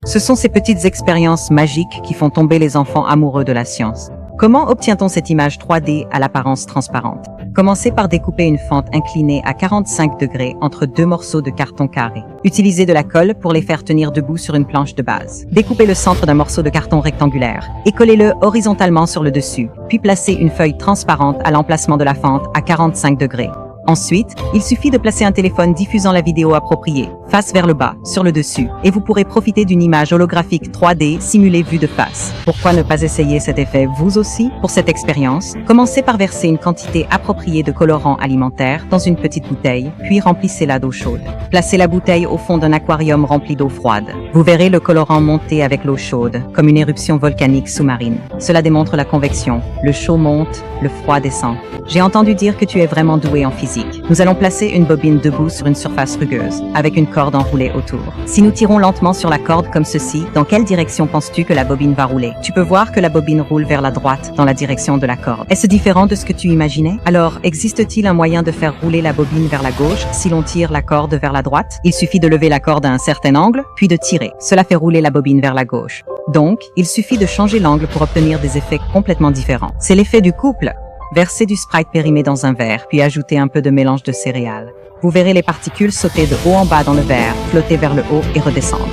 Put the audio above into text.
Ce sont ces petites expériences magiques qui font tomber les enfants amoureux de la science. Comment obtient-on cette image 3D à l'apparence transparente? Commencez par découper une fente inclinée à 45 degrés entre deux morceaux de carton carré. Utilisez de la colle pour les faire tenir debout sur une planche de base. Découpez le centre d'un morceau de carton rectangulaire et collez-le horizontalement sur le dessus, puis placez une feuille transparente à l'emplacement de la fente à 45 degrés. Ensuite, il suffit de placer un téléphone diffusant la vidéo appropriée, face vers le bas, sur le dessus, et vous pourrez profiter d'une image holographique 3D simulée vue de face. Pourquoi ne pas essayer cet effet vous aussi? Pour cette expérience, commencez par verser une quantité appropriée de colorant alimentaire dans une petite bouteille, puis remplissez-la d'eau chaude. Placez la bouteille au fond d'un aquarium rempli d'eau froide. Vous verrez le colorant monter avec l'eau chaude, comme une éruption volcanique sous-marine. Cela démontre la convection. Le chaud monte, le froid descend. J'ai entendu dire que tu es vraiment doué en physique. Nous allons placer une bobine debout sur une surface rugueuse, avec une corde enroulée autour. Si nous tirons lentement sur la corde comme ceci, dans quelle direction penses-tu que la bobine va rouler? Tu peux voir que la bobine roule vers la droite, dans la direction de la corde. Est-ce différent de ce que tu imaginais? Alors, existe-t-il un moyen de faire rouler la bobine vers la gauche si l'on tire la corde vers la droite? Il suffit de lever la corde à un certain angle, puis de tirer. Cela fait rouler la bobine vers la gauche. Donc, il suffit de changer l'angle pour obtenir des effets complètement différents. C'est l'effet du couple. Versez du Sprite périmé dans un verre, puis ajoutez un peu de mélange de céréales. Vous verrez les particules sauter de haut en bas dans le verre, flotter vers le haut et redescendre.